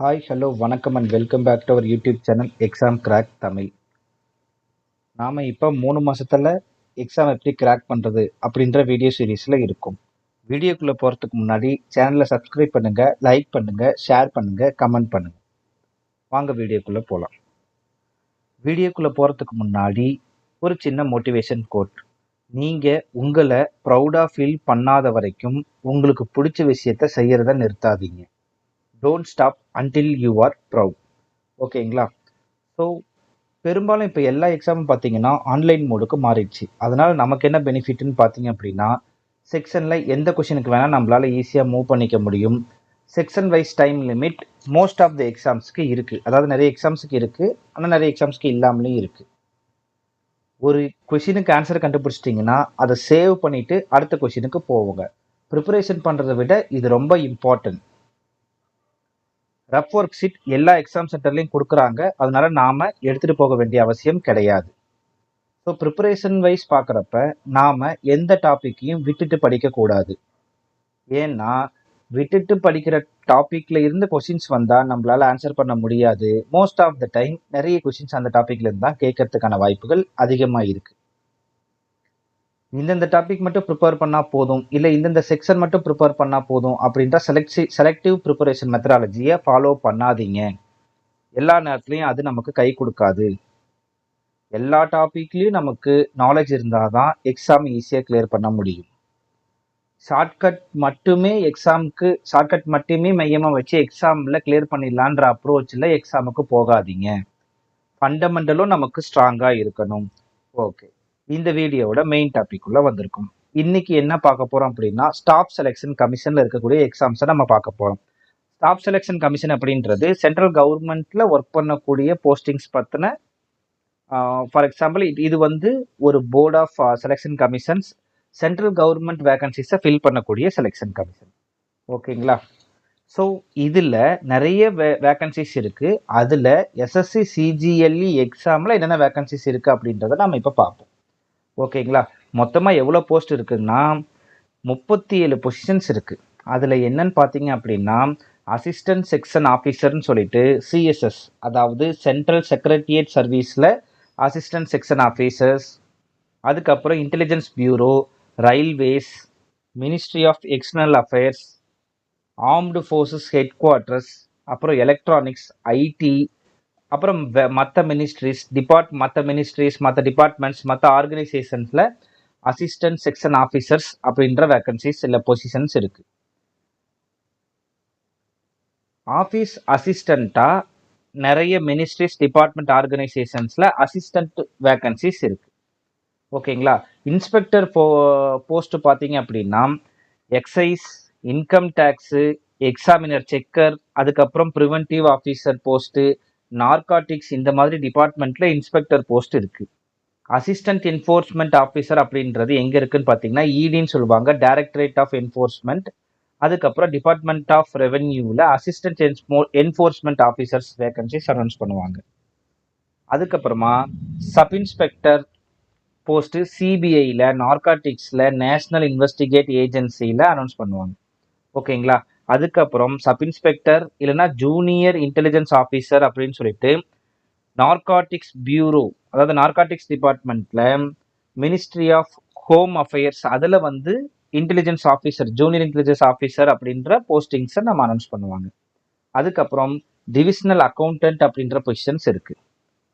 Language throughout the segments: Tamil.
ஹாய் ஹலோ வணக்கம் and welcome back to our YouTube channel exam crack Tamil. நாம் இப்போ 3 மாதத்தில் எக்ஸாம் எப்படி கிராக் பண்ணுறது அப்படின்ற வீடியோ சீரீஸில் இருக்கும். வீடியோக்குள்ளே போகிறதுக்கு முன்னாடி சேனலை சப்ஸ்கிரைப் பண்ணுங்கள், லைக் பண்ணுங்கள், ஷேர் பண்ணுங்கள், கமெண்ட் பண்ணுங்கள். வாங்க வீடியோக்குள்ளே போகலாம். வீடியோக்குள்ளே போகிறதுக்கு முன்னாடி ஒரு சின்ன மோட்டிவேஷன் கோட். நீங்கள் உங்களை ப்ரௌடாக ஃபீல் பண்ணாத வரைக்கும் உங்களுக்கு பிடிச்ச விஷயத்தை செய்கிறத நிறுத்தாதீங்க. Don't stop until you are proud. ஓகேங்களா? ஸோ பெரும்பாலும் இப்போ எல்லா எக்ஸாமும் பார்த்தீங்கன்னா ஆன்லைன் மோடுக்கு மாறிடுச்சு. அதனால் நமக்கு என்ன பெனிஃபிட்னு பார்த்தீங்க அப்படின்னா, செக்ஷனில் எந்த கொஷினுக்கு வேணால் நம்மளால் ஈஸியாக மூவ் பண்ணிக்க முடியும். Section wise time limit most of the எக்ஸாம்ஸ்க்கு இருக்குது. அதாவது நிறைய எக்ஸாம்ஸுக்கு இருக்குது, ஆனால் நிறைய எக்ஸாம்ஸ்க்கு இல்லாமலேயும் இருக்குது. ஒரு கொஷினுக்கு ஆன்சர் கண்டுபிடிச்சிட்டிங்கன்னா அதை சேவ் பண்ணிவிட்டு அடுத்த கொஷினுக்கு போவோங்க. ப்ரிப்பரேஷன் பண்ணுறதை விட இது ரொம்ப இம்பார்ட்டன்ட். ரஃப் ஒர்க் ஷீட் எல்லா எக்ஸாம் சென்டர்லையும் கொடுக்குறாங்க. அதனால நாம எடுத்துட்டு போக வேண்டிய அவசியம் கிடையாது. ஸோ ப்ரிப்பரேஷன் வைஸ் பார்க்குறப்ப நாம எந்த டாப்பிக்கையும் விட்டுட்டு படிக்கக்கூடாது. ஏன்னா விட்டுட்டு படிக்கிற டாப்பிக்ல இருந்து கொஷின்ஸ் வந்தால் நம்மளால ஆன்சர் பண்ண முடியாது. மோஸ்ட் ஆஃப் த டைம் நிறைய கொஷின்ஸ் அந்த டாப்பிக்ல இருந்து தான் கேட்கறதுக்கான வாய்ப்புகள் அதிகமாக இருக்கு. இந்தந்த டாபிக் மட்டும் ப்ரிப்பேர் பண்ணால் போதும், இல்லை இந்தந்த செக்ஷன் மட்டும் ப்ரிப்பேர் பண்ணால் போதும் அப்படின்ற செலக்டிவ் ப்ரிப்பரேஷன் மெத்தடாலஜியை ஃபாலோ பண்ணாதீங்க. எல்லா நேரத்துலையும் அது நமக்கு கை கொடுக்காது. எல்லா டாபிக்லையும் நமக்கு நாலேஜ் இருந்தால் தான் எக்ஸாம் ஈஸியாக கிளியர் பண்ண முடியும். ஷார்ட்கட் மட்டுமே மையமாக வச்சு எக்ஸாமில் கிளியர் பண்ணிடலான்ற அப்ரோச்சில் எக்ஸாமுக்கு போகாதீங்க. ஃபண்டமெண்டலும் நமக்கு ஸ்ட்ராங்காக இருக்கணும். ஓகே, இந்த வீடியோவோட மெயின் டாபிக் உள்ள வந்திருக்கும். இன்னைக்கு என்ன பார்க்க போறோம் அப்படின்னா, ஸ்டாஃப் செலெக்ஷன் கமிஷன்ல இருக்கக்கூடிய எக்ஸாம்ஸை நம்ம பார்க்க போறோம். ஸ்டாஃப் செலெக்ஷன் கமிஷன் அப்படின்றது சென்ட்ரல் கவர்மெண்ட்ல ஒர்க் பண்ணக்கூடிய போஸ்டிங்ஸ் பத்தின, ஃபார் எக்ஸாம்பிள் இது வந்து ஒரு board of selection commissions, central government வேகன்சிஸை ஃபில் பண்ணக்கூடிய செலெக்ஷன் கமிஷன். ஓகேங்களா? ஸோ இதில் நிறைய வேகன்சிஸ் இருக்குது. அதில் எஸ்எஸ்சி சிஜிஎல்இ எக்ஸாமில் என்னென்ன வேகன்சிஸ் இருக்குது அப்படின்றத நம்ம இப்போ பார்ப்போம். ஓகேங்களா? மொத்தமாக எவ்வளோ போஸ்ட் இருக்குன்னா 37 பொசிஷன்ஸ் இருக்குது. அதில் என்னன்னு பார்த்தீங்க அப்படின்னா, அசிஸ்டன்ட் செக்ஷன் ஆஃபீஸர்னு சொல்லிட்டு சிஎஸ்எஸ், அதாவது சென்ட்ரல் செக்ரட்டரியேட் சர்வீஸில் அசிஸ்டன்ட் செக்ஷன் ஆஃபீஸர்ஸ், அதுக்கப்புறம் intelligence bureau, railways, ministry of external affairs, armed forces headquarters, அப்புறம் எலக்ட்ரானிக்ஸ், ஐடி, அப்புறம் மற்ற மினிஸ்ட்ரிஸ், மற்ற டிபார்ட்மெண்ட்ஸ், மற்ற ஆர்கனைசேஷன்ஸில் அசிஸ்டன்ட் செக்ஷன் ஆஃபீஸர்ஸ் அப்படின்ற வேக்கன்சிஸ் இல்லை பொசிஷன்ஸ் இருக்குது. ஆஃபீஸ் அசிஸ்டண்ட்டாக நிறைய மினிஸ்ட்ரிஸ், டிபார்ட்மெண்ட், ஆர்கனைசேஷன்ஸில் அசிஸ்டண்ட் வேக்கன்சிஸ் இருக்குது. ஓகேங்களா? இன்ஸ்பெக்டர் போஸ்ட் பார்த்தீங்க அப்படின்னா excise, income tax, examiner checker, அதுக்கப்புறம் ப்ரிவென்டிவ் ஆஃபீஸர் போஸ்ட்டு, நார்காட்டிக்ஸ், இந்த மாதிரி டிபார்ட்மெண்ட்டில் இன்ஸ்பெக்டர் போஸ்ட் இருக்குது. அசிஸ்டன்ட் என்ஃபோர்ஸ்மெண்ட் ஆஃபீஸர் அப்படின்றது எங்கே இருக்குன்னு பார்த்தீங்கன்னா இடின்னு சொல்லுவாங்க, டைரக்டரேட் ஆஃப் என்ஃபோர்ஸ்மெண்ட். அதுக்கப்புறம் டிபார்ட்மெண்ட் ஆஃப் ரெவென்யூவில் assistant enforcement officers vacancies announce பண்ணுவாங்க. அதுக்கப்புறமா சப் இன்ஸ்பெக்டர் போஸ்ட்டு சிபிஐயில், நார்காட்டிக்ஸில், நேஷ்னல் இன்வெஸ்டிகேட் ஏஜென்சியில் அனௌன்ஸ் பண்ணுவாங்க. ஓகேங்களா? அதுக்கப்புறம் சப் இன்ஸ்பெக்டர் இல்லைன்னா ஜூனியர் இன்டெலிஜென்ஸ் ஆஃபீஸர் அப்படின்னு சொல்லிட்டு நார்காட்டிக்ஸ் பியூரோ, அதாவது நார்காட்டிக்ஸ் டிபார்ட்மெண்ட்டில் மினிஸ்ட்ரி ஆஃப் ஹோம் அஃபேர்ஸ், அதில் வந்து intelligence officer, junior intelligence officer அப்படின்ற போஸ்டிங்ஸை நம்ம அனௌன்ஸ் பண்ணுவாங்க. அதுக்கப்புறம் டிவிஷனல் அக்கௌண்டன்ட் அப்படின்ற பொசிஷன்ஸ் இருக்குது.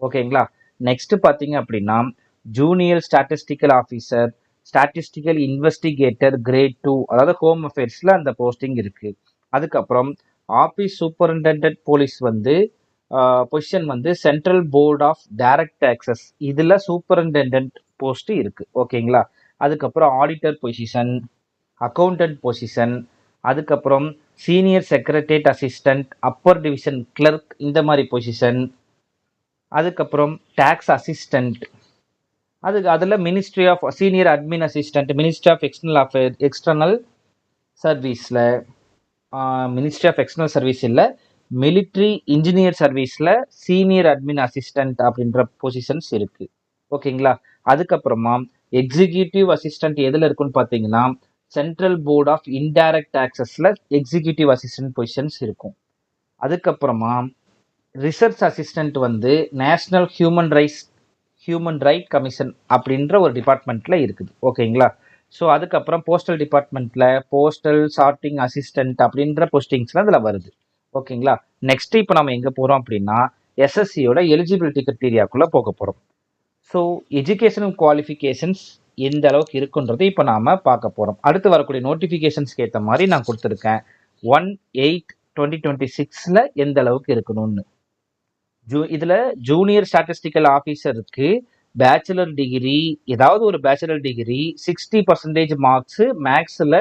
ஓகேங்களா? நெக்ஸ்ட் பார்த்தீங்க அப்படின்னா junior statistical officer, statistical investigator grade 2, அதாவது ஹோம் அஃபேர்ஸில் அந்த போஸ்டிங் இருக்குது. அதுக்கப்புறம் ஆஃபீஸ் சூப்பரிண்டென்டென்ட் போலீஸ் வந்து பொசிஷன் வந்து central board of direct taxes, இதில் சூப்பரிண்டென்டென்ட் போஸ்ட் இருக்குது. ஓகேங்களா? அதுக்கப்புறம் ஆடிட்டர் பொசிஷன், அக்கௌண்டன்ட் பொசிஷன், அதுக்கப்புறம் senior secretariat assistant, upper division clerk, இந்த மாதிரி பொசிஷன், அதுக்கப்புறம் டேக்ஸ் அசிஸ்டன்ட், அதில் ministry of senior admin assistant, ministry of external சர்வீஸில், மினிஸ்ட்ரி ஆஃப் எக்ஸ்டர்னல் சர்வீஸ் இல்லை, மிலிட்ரி இன்ஜினியர் சர்வீஸில் சீனியர் அட்மின் அசிஸ்டன்ட் அப்படின்ற பொசிஷன்ஸ் இருக்குது. ஓகேங்களா? அதுக்கப்புறமா எக்ஸிக்யூட்டிவ் அசிஸ்டன்ட் எதில் இருக்குன்னு பார்த்தீங்கன்னா சென்ட்ரல் போர்ட் ஆஃப் இன்டைரக்ட் டாக்ஸஸில் எக்ஸிக்யூட்டிவ் அசிஸ்டன்ட் பொசிஷன்ஸ் இருக்கும். அதுக்கப்புறமா ரிசர்ச் அசிஸ்டன்ட் வந்து நேஷனல் ஹியூமன் ரைட் கமிஷன் அப்படின்ற ஒரு டிபார்ட்மெண்ட்ல இருக்குது. ஓகேங்களா? ஸோ அதுக்கப்புறம் போஸ்டல் டிபார்ட்மெண்ட்ல போஸ்டல் சார்ட்டிங் அசிஸ்டன்ட் அப்படின்ற போஸ்டிங்ஸ்லாம் இதில் வருது. ஓகேங்களா? நெக்ஸ்ட் இப்போ நம்ம எங்கே போகிறோம் அப்படின்னா எஸ்எஸ்சியோட எலிஜிபிலிட்டி கிரிட்டீரியாக்குள்ளே போக போகிறோம். ஸோ எஜுகேஷனல் குவாலிஃபிகேஷன்ஸ் எந்த அளவுக்கு இருக்குன்றது இப்போ நாம் பார்க்க போகிறோம். அடுத்து வரக்கூடிய நோட்டிஃபிகேஷன்ஸ்க்கு ஏற்ற மாதிரி நான் கொடுத்துருக்கேன் 1/8/2026 எந்த அளவுக்கு இருக்கணும்னு. இதுல ஜூனியர் ஸ்டாட்டிஸ்டிக்கல் ஆஃபீஸருக்கு பேச்சுலர் டிகிரி, ஏதாவது ஒரு பேச்சுலர் டிகிரி 60% மார்க்ஸ் மேக்ஸில்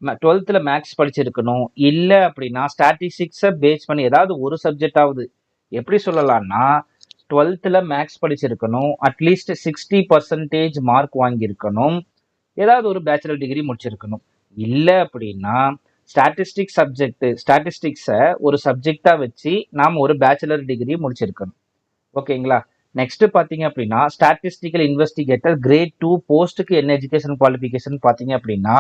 12th மேக்ஸ் படிச்சிருக்கணும். இல்லை அப்படின்னா ஸ்டாட்டிஸ்டிக்ஸை பேஸ் பண்ணி ஏதாவது ஒரு சப்ஜெக்டாவது, எப்படி சொல்லலாம்னா 12th மேக்ஸ் படிச்சிருக்கணும், அட்லீஸ்ட் 60% மார்க் வாங்கியிருக்கணும், ஏதாவது ஒரு பேச்சுலர் டிகிரி முடிச்சிருக்கணும். இல்லை அப்படின்னா ஸ்டாட்டிஸ்டிக்ஸை ஒரு சப்ஜெக்டாக வச்சு நாம் ஒரு பேச்சுலர் டிகிரி முடிச்சிருக்கணும். ஓகேங்களா? நெக்ஸ்ட் பார்த்தீங்க அப்படின்னா ஸ்டாட்டிஸ்டிக்கல் இன்வெஸ்டிகேட்டர் கிரேட் 2 போஸ்ட்டுக்கு என்ன எஜுகேஷன் குவாலிஃபிகேஷன் பார்த்தீங்க அப்படின்னா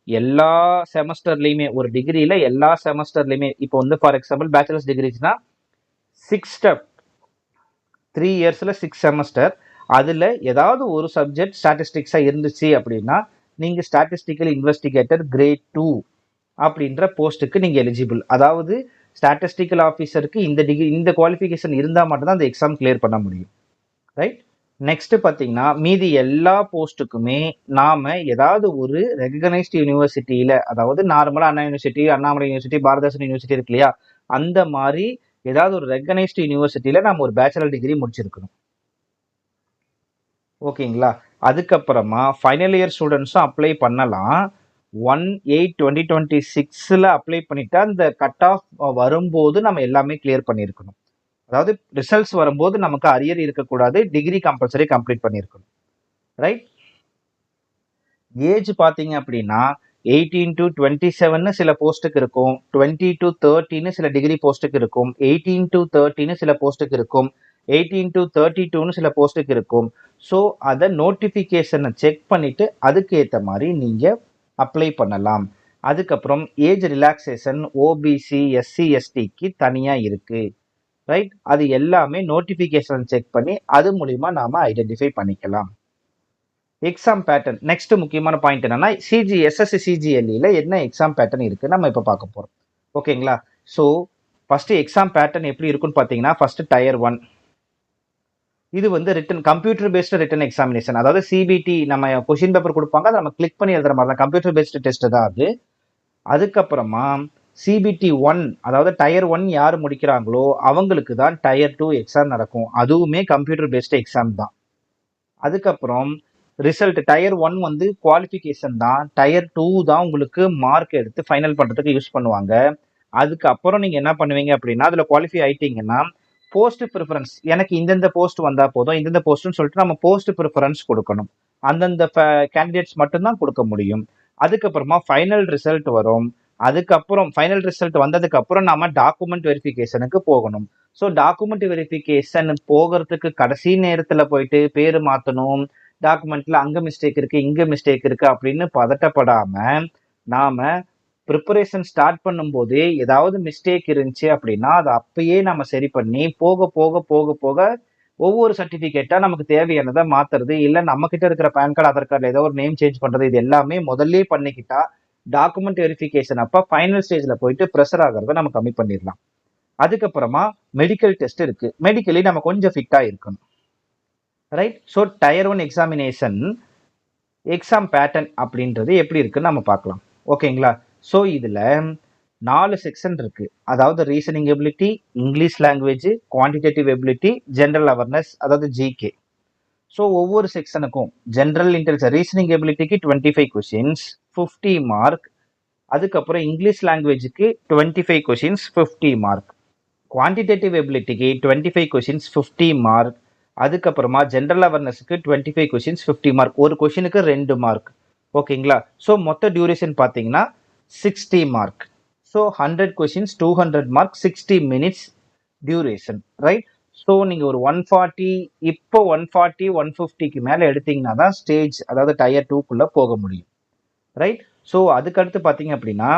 எல்லா செமஸ்டர்லையுமே ஒரு டிகிரியில் எல்லா செமஸ்டர்லையுமே இப்போ வந்து ஃபார் எக்ஸாம்பிள் பேச்சுலர்ஸ் டிகிரிஸ்னா 3 இயர்ஸில் 6 செமஸ்டர், அதில் ஏதாவது ஒரு சப்ஜெக்ட் ஸ்டாட்டிஸ்டிக்ஸாக இருந்துச்சு அப்படின்னா நீங்கள் ஸ்டாட்டிஸ்டிக்கல் இன்வெஸ்டிகேட்டர் கிரேட் 2 அப்படின்ற போஸ்ட்டுக்கு நீங்கள் எலிஜிபிள். அதாவது ஸ்டாட்டிஸ்டிக்கல் ஆஃபீஸருக்கு இந்த டிகிரி இந்த குவாலிஃபிகேஷன் இருந்தால் மட்டும்தான் அந்த எக்ஸாம் கிளியர் பண்ண முடியும். ரைட்? நெக்ஸ்ட் பார்த்தீங்கன்னா மீதி எல்லா போஸ்ட்டுக்குமே நாம் ஏதாவது ஒரு ரெகனைஸ்டு யூனிவர்சிட்டியில், அதாவது நார்மலாக அண்ணா university, Annamalai university, Bharathidasan university இருக்கு இல்லையா, அந்த மாதிரி ஏதாவது ஒரு ரெகனைஸ்டு யூனிவர்சிட்டியில் நாம் ஒரு பேச்சுலர் டிகிரி முடிச்சிருக்கணும். ஓகேங்களா? அதுக்கப்புறமா ஃபைனல் இயர் ஸ்டூடெண்ட்ஸும் அப்ளை பண்ணலாம். 1/8/2026 அப்ளை பண்ணிட்டா அந்த கட் ஆஃப் வரும்போது நம்ம எல்லாமே கிளியர் பண்ணியிருக்கணும். அதாவது ரிசல்ட்ஸ் வரும்போது நமக்கு அரியர் இருக்கக்கூடாது, டிகிரி கம்பல்சரி கம்ப்ளீட் பண்ணியிருக்கணும். ரைட்? ஏஜ் பார்த்தீங்க அப்படின்னா 18 to 27 சில போஸ்ட்டுக்கு இருக்கும், 20 to 30 சில டிகிரி போஸ்ட்டுக்கு இருக்கும், 18 to 30 சில போஸ்ட்டுக்கு இருக்கும், 18 to 32 சில போஸ்ட்டுக்கு இருக்கும். ஸோ அதை நோட்டிஃபிகேஷனை செக் பண்ணிட்டு அதுக்கு ஏற்ற மாதிரி நீங்கள் அப்ளை பண்ணலாம். அதுக்கப்புறம் ஏஜ் ரிலாக்ஸேஷன் ஓபிசி எஸ்சி எஸ்டிக்கு தனியாக இருக்குது. ரைட்? அது எல்லாமே நோட்டிஃபிகேஷன் செக் பண்ணி அது மூலிமா நாம் ஐடென்டிஃபை பண்ணிக்கலாம். எக்ஸாம் பேட்டர்ன் நெக்ஸ்ட் முக்கியமான பாயிண்ட் என்னன்னா எஸ்எஸ்சி சிஜிஎல்இல என்ன எக்ஸாம் பேட்டர்ன் இருக்குது நம்ம இப்போ பார்க்க போகிறோம். ஓகேங்களா? ஸோ ஃபஸ்ட்டு எக்ஸாம் பேட்டர்ன் எப்படி இருக்குன்னு பார்த்தீங்கன்னா ஃபஸ்ட்டு டயர் 1 இது வந்து written computer based written examination. அதாவது சிபிடி நம்ம கொஷின் பேப்பர் கொடுப்பாங்க, அதை நம்ம கிளிக் பண்ணி எழுதுற மாதிரி தான், கம்ப்யூட்டர் பேஸ்டு டெஸ்ட் தான் அது. அதுக்கப்புறமா சிபிடி 1 அதாவது டயர் 1 யார் முடிக்கிறாங்களோ அவங்களுக்கு தான் டயர் 2 எக்ஸாம் நடக்கும், அதுவுமே கம்ப்யூட்டர் பேஸ்டு எக்ஸாம் தான். அதுக்கப்புறம் ரிசல்ட் டயர் 1 வந்து குவாலிஃபிகேஷன் தான், டயர் 2 தான் உங்களுக்கு மார்க் எடுத்து ஃபைனல் பண்ணுறதுக்கு யூஸ் பண்ணுவாங்க. அதுக்கப்புறம் நீங்கள் என்ன பண்ணுவீங்க அப்படின்னா அதில் குவாலிஃபை ஆயிட்டீங்கன்னா போஸ்ட் ப்ரிஃபரன்ஸ், எனக்கு இந்தந்த போஸ்ட் வந்தால் போதும், இந்தந்த போஸ்ட்னு சொல்லிட்டு நம்ம போஸ்ட் ப்ரிஃபரன்ஸ் கொடுக்கணும். அந்தந்த கேண்டிடேட்ஸ் மட்டும்தான் கொடுக்க முடியும். அதுக்கப்புறமா ஃபைனல் ரிசல்ட் வரும். அதுக்கப்புறம் ஃபைனல் ரிசல்ட் வந்ததுக்கப்புறம் நாம டாக்குமெண்ட் வெரிஃபிகேஷனுக்கு போகணும். ஸோ டாக்குமெண்ட் வெரிஃபிகேஷன் போகிறதுக்கு கடைசி நேரத்தில் போயிட்டு பேர் மாற்றணும், டாக்குமெண்ட்ல அங்கே மிஸ்டேக் இருக்குது இங்கே மிஸ்டேக் இருக்குது அப்படின்னு பதட்டப்படாமல் நாம் ப்ரிப்பரேஷன் ஸ்டார்ட் பண்ணும்போதே ஏதாவது மிஸ்டேக் இருந்துச்சு அப்படின்னா அதை அப்பயே நம்ம சரி பண்ணி போக போக போக போக ஒவ்வொரு சர்டிஃபிகேட்டாக நமக்கு தேவையானதை மாற்றுறது, இல்லை நம்மக்கிட்ட இருக்கிற பேன் கார்டு ஆதார் கார்டில் ஏதோ ஒரு நேம் சேஞ்ச் பண்ணுறது, இது எல்லாமே முதல்ல பண்ணிக்கிட்டா டாக்குமெண்ட் வெரிஃபிகேஷன் அப்போ ஃபைனல் ஸ்டேஜில் போயிட்டு ப்ரெஷர் ஆகிறத நம்ம கம்மி பண்ணிடலாம். அதுக்கப்புறமா மெடிக்கல் டெஸ்ட் இருக்குது, மெடிக்கலி நம்ம கொஞ்சம் ஃபிட்டாக இருக்கணும். Right? So tier 1 examination exam pattern அப்படின்றது எப்படி இருக்குன்னு நம்ம பார்க்கலாம். ஓகேங்களா? ஸோ இதில் 4 செக்ஷன் இருக்குது. அதாவது reasoning ability, English language, quantitative ability, general awareness அதாவது ஜிகே. ஸோ ஒவ்வொரு செக்ஷனுக்கும் ஜென்ரல் இன்டெலிஜென்ஸ் ரீசனிங் எபிலிட்டிக்கு 25 கொஷின்ஸ் 50 மார்க், அதுக்கப்புறம் இங்கிலீஷ் லாங்குவேஜுக்கு 25 கொஷின்ஸ் 50 மார்க், குவான்டிடேட்டிவ் எபிலிட்டிக்கு 25 கொஷின்ஸ் 50 மார்க், அதுக்கப்புறமா ஜென்ரல் அவேர்னஸுக்கு 25 கொஷின்ஸ் 50 மார்க், ஒரு கொஷினுக்கு 2 மார்க். ஓகேங்களா? ஸோ மொத்த டியூரேஷன் பார்த்தீங்கன்னா 60 mark. So 100 questions 200 mark, 60 minutes duration. Right? So நீங்கள் ஒரு 140 இப்போ 140 150க்கு மேலே எடுத்தீங்கன்னா தான் ஸ்டேஜ் அதாவது டயர் 2க்குள்ளே போக முடியும். ரைட்? ஸோ அதுக்கடுத்து பார்த்தீங்க அப்படின்னா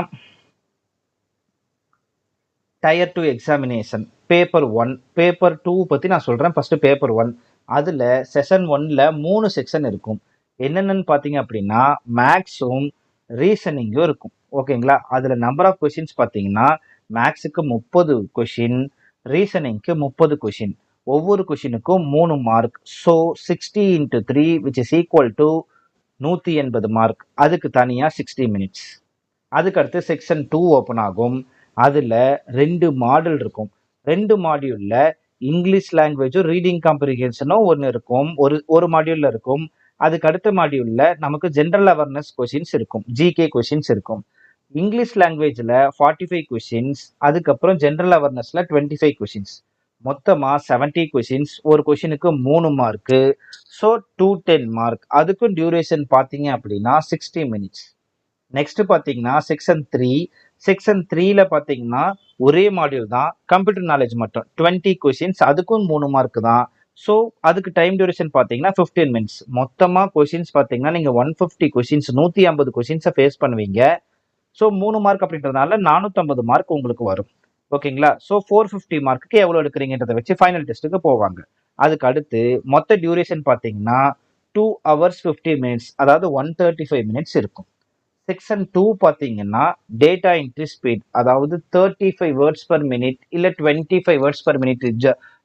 டயர் 2 எக்ஸாமினேஷன் பேப்பர் 1 பேப்பர் 2 பற்றி நான் சொல்கிறேன். ஃபஸ்ட்டு பேப்பர் 1 அதில் செஷன் 1ல் 3 செக்ஷன் இருக்கும். என்னென்னு பார்த்தீங்க அப்படின்னா மேக்ஸும் ரீசனிங்கும் இருக்கும். ஓகேங்களா? அதில் நம்பர் ஆஃப் கொஷின்ஸ் பார்த்தீங்கன்னா மேக்ஸுக்கு 30 கொஷின், ரீசனிங்க்கு 30 கொஷின். ஒவ்வொரு கொஷினுக்கும் 3 mark. So 60 × 3 which is equal to 180 mark. அதுக்கு தனியாக 60 மினிட்ஸ். அதுக்கடுத்து செக்ஷன் 2 ஓப்பன் ஆகும். அதில் 2 மாடல் இருக்கும். 2 மாடியூலில் இங்கிலீஷ் லாங்குவேஜும் ரீடிங் காம்ப்ரிஹென்ஷனும் ஒன்று இருக்கும், ஒரு மாடியூலில் இருக்கும். அதுக்கு அடுத்த மாடியூலில் நமக்கு ஜென்ரல் அவேர்னஸ் கொஷின்ஸ் இருக்கும், ஜிகே கொஷின்ஸ் இருக்கும். இங்கிலீஷ் லாங்குவேஜில் 45 கொஷின்ஸ், அதுக்கப்புறம் ஜென்ரல் அவேர்னஸில் 25 கொஷின்ஸ். மொத்தமாக 70 கொஷின்ஸ். ஒரு கொஷினுக்கு 3 மார்க்கு. So 210 mark. அதுக்கும் டியூரேஷன் பார்த்தீங்க அப்படின்னா 60 மினிட்ஸ். நெக்ஸ்ட் பார்த்தீங்கன்னா செக்ஷன் 3. செக்ஷன் 3ல பார்த்தீங்கன்னா ஒரே மாடியூல் தான், கம்ப்யூட்டர் நாலேஜ் மட்டும் 20 கொஷின்ஸ். அதுக்கும் 3 மார்க் தான். ஸோ அதுக்கு டைம் டியூரேஷன் பார்த்தீங்கன்னா 15 மினிட்ஸ். மொத்தமாக கொஷின்ஸ் பார்த்தீங்கன்னா நீங்கள் 150 கொஷின்ஸ், 150 கொஷின்ஸை ஃபேஸ் பண்ணுவீங்க. ஸோ 3 மார்க் அப்படின்றதுனால 450 மார்க் உங்களுக்கு வரும். ஓகேங்களா? ஸோ 450 மார்க்குக்கு எவ்வளோ எடுக்கிறீங்கன்றதை வச்சு ஃபைனல் டெஸ்ட்டுக்கு போவாங்க. அதுக்கு அடுத்து மொத்த டியூரேஷன் பார்த்தீங்கன்னா 2 hours 50 மினிட்ஸ், அதாவது 135 மினிட்ஸ் இருக்கும். செக்ஷன் 2 பார்த்தீங்கன்னா டேட்டா என்ட்ரி ஸ்பீட், அதாவது 35 வேர்ட்ஸ் பர் மினிட் இல்லை 25 வேர்ட்ஸ் பர் மினிட்.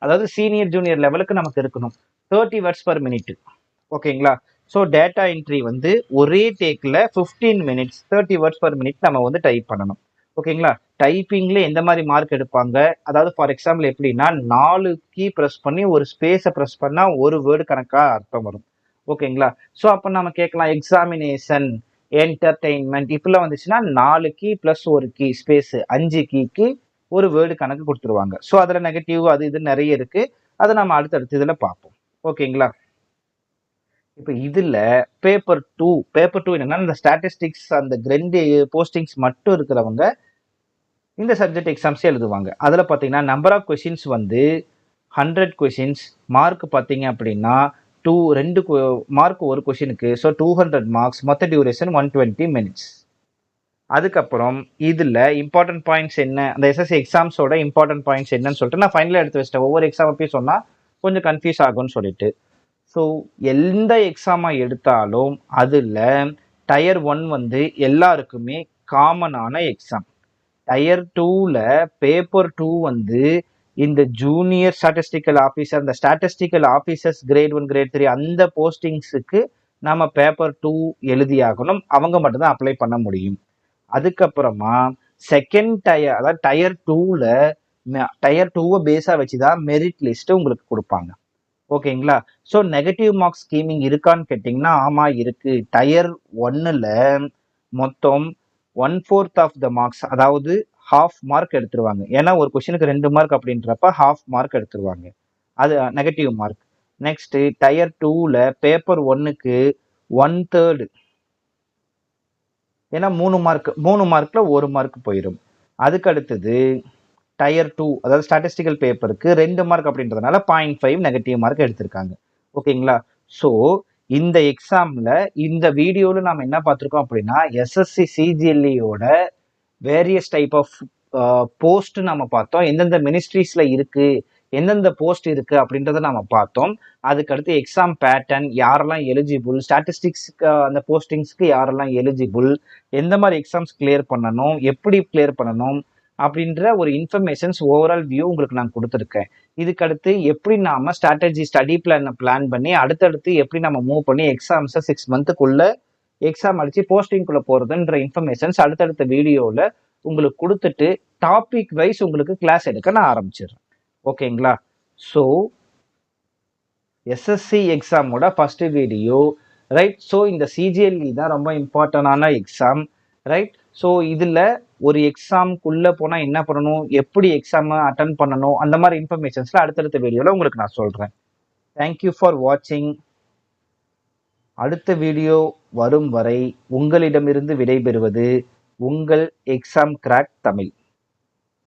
அதாவது சீனியர் ஜூனியர் லெவலுக்கு நமக்கு இருக்கணும் 30 வேர்ட்ஸ் பர் மினிட். ஓகேங்களா? ஸோ டேட்டா என்ட்ரி வந்து ஒரே tackle 15 minutes 30 words per minute நம்ம வந்து டைப் பண்ணணும். ஓகேங்களா? டைப்பிங்கில் எந்த மாதிரி மார்க் எடுப்பாங்க, அதாவது ஃபார் எக்ஸாம்பிள் எப்படின்னா 4 கீ ப்ரெஸ் பண்ணி ஒரு ஸ்பேஸை ப்ரெஸ் பண்ணால் ஒரு வேர்டு கணக்காக அர்த்தம் வரும். ஓகேங்களா? ஸோ அப்போ நம்ம கேட்கலாம் எக்ஸாமினேஷன், என்டர்டெயின்மெண்ட் இப்படிலாம் வந்துச்சுன்னா 4 கீ ப்ளஸ் ஒரு கீ ஸ்பேஸ் 5 கீக்கு ஒரு வேர்டு கணக்கு கொடுத்துருவாங்க. ஸோ அதில் நெகட்டிவ் அது இது நிறைய இருக்கு, அதை நம்ம அடுத்தடுத்து இதில் பார்ப்போம். ஓகேங்களா? இப்போ இதில் பேப்பர் 2 என்னன்னா இந்த ஸ்டாட்டிஸ்டிக்ஸ் அந்த கிரெண்ட் போஸ்டிங்ஸ் மட்டும் இருக்கிறவங்க இந்த சப்ஜெக்ட் எக்ஸாம்ஸே எழுதுவாங்க. அதில் பார்த்தீங்கன்னா நம்பர் ஆஃப் கொஷின்ஸ் வந்து 100 கொஷின்ஸ். மார்க் பார்த்தீங்க அப்படின்னா 2 மார்க் ஒரு கொஷினுக்கு. So 200 marks. மொத்த டியூரேஷன் 120 மினிட்ஸ். அதுக்கப்புறம் இதில் இம்பார்ட்டன்ட் பாயிண்ட்ஸ் என்ன, அந்த எஸ்எஸ்சி எக்ஸாம்ஸோட இம்பார்ட்டன்ட் பாயிண்ட்ஸ் என்னன்னு சொல்லிட்டு நான் ஃபைனலாக எடுத்து வச்சிட்டேன். ஒவ்வொரு எக்ஸாம் அப்பயும் சொன்னால் கொஞ்சம் கன்ஃபியூஸ் ஆகும்னு சொல்லிட்டு. ஸோ எந்த எக்ஸாமாக எடுத்தாலும் அதில் டயர் 1 வந்து எல்லாருக்குமே காமனான எக்ஸாம். டயர் 2ல பேப்பர் 2 வந்து இந்த ஜூனியர் ஸ்டாட்டிஸ்டிக்கல் ஆஃபீஸர், இந்த ஸ்டாட்டிஸ்டிக்கல் ஆஃபீஸர்ஸ் கிரேட் 1 கிரேட் 3 அந்த போஸ்டிங்ஸுக்கு நம்ம பேப்பர் 2 எழுதியாகணும். அவங்க மட்டும்தான் அப்ளை பண்ண முடியும். அதுக்கப்புறமா செகண்ட் டயர், அதாவது டயர் 2ல டயர் 2வை பேஸாக வச்சு தான் மெரிட் லிஸ்ட்டு உங்களுக்கு கொடுப்பாங்க. ஓகேங்களா? ஸோ நெகட்டிவ் மார்க் ஸ்கீமிங் இருக்கான்னு கேட்டிங்கன்னா ஆமாம் இருக்குது. டயர் 1ல் மொத்தம் 1/4 ஆஃப் த மார்க்ஸ், அதாவது ஹாஃப் மார்க் எடுத்துருவாங்க. ஏன்னா ஒரு கொஸ்டினுக்கு 2 மார்க் அப்படின்றப்ப ஹாஃப் மார்க் எடுத்துருவாங்க. அது நெகட்டிவ் மார்க். நெக்ஸ்ட் டயர் 2ல பேப்பர் 1க்கு 1/3, ஏன்னா 3 மார்க்ல 1 மார்க் போயிடும். அதுக்கு அடுத்தது டயர் 2, அதாவது ஸ்டாட்டிஸ்டிக்கல் பேப்பருக்கு 2 மார்க் அப்படின்றதுனால 0.5 நெகட்டிவ் மார்க் எடுத்திருக்காங்க. ஓகேங்களா? ஸோ இந்த எக்ஸாம்ல இந்த வீடியோவில் நாம் என்ன பார்த்துருக்கோம் அப்படின்னா எஸ்எஸ்சி சிஜிஎல்இயோட வேரியஸ் டைப் ஆஃப் போஸ்ட் நம்ம பார்த்தோம். எந்தெந்த மினிஸ்ட்ரிஸ்ல இருக்கு, எந்தெந்த போஸ்ட் இருக்கு அப்படின்றத நம்ம பார்த்தோம். அதுக்கடுத்து எக்ஸாம் பேட்டர்ன், யாரெல்லாம் எலிஜிபிள், ஸ்டாட்டிஸ்டிக்ஸ்க்கு அந்த போஸ்டிங்ஸ்க்கு யாரெல்லாம் எலிஜிபிள், எந்த மாதிரி எக்ஸாம்ஸ் கிளியர் பண்ணணும், எப்படி கிளியர் பண்ணணும் அப்படின்ற ஒரு இன்ஃபர்மேஷன்ஸ் ஓவரால் வியூ உங்களுக்கு நான் கொடுத்துருக்கேன். இதுக்கடுத்து எப்படி நாம ஸ்ட்ராட்டஜி பிளான் பண்ணி அடுத்தடுத்து எப்படி நம்ம மூவ் பண்ணி எக்ஸாம்ஸை 6 மந்த்துக்குள்ள எக்ஸாம் அடிச்சு போஸ்டிங்குள்ள போறதுன்ற இன்ஃபர்மேஷன்ஸ் அடுத்தடுத்த வீடியோவில் உங்களுக்கு கொடுத்துட்டு டாபிக் வைஸ் உங்களுக்கு கிளாஸ் எடுக்க நான் ஆரம்பிச்சிடுறேன். ஓகேங்களா? ஸோ எஸ்எஸ்சி எக்ஸாமோட ஃபர்ஸ்ட் வீடியோ, ரைட்? ஸோ இந்த சிஜிஎல்இ தான் ரொம்ப இம்பார்ட்டண்டான எக்ஸாம், ரைட்? ஸோ இதில் ஒரு எக்ஸாமுக்குள்ளே போனால் என்ன பண்ணணும், எப்படி எக்ஸாமை அட்டன் பண்ணணும், அந்த மாதிரி இன்ஃபர்மேஷன்ஸில் அடுத்தடுத்த வீடியோவில் உங்களுக்கு நான் சொல்கிறேன். தேங்க்யூ ஃபார் வாட்சிங். அடுத்த வீடியோ வரும் வரை உங்களிடமிருந்து விடைபெறுவது உங்கள் எக்ஸாம் கிராக் தமிழ்.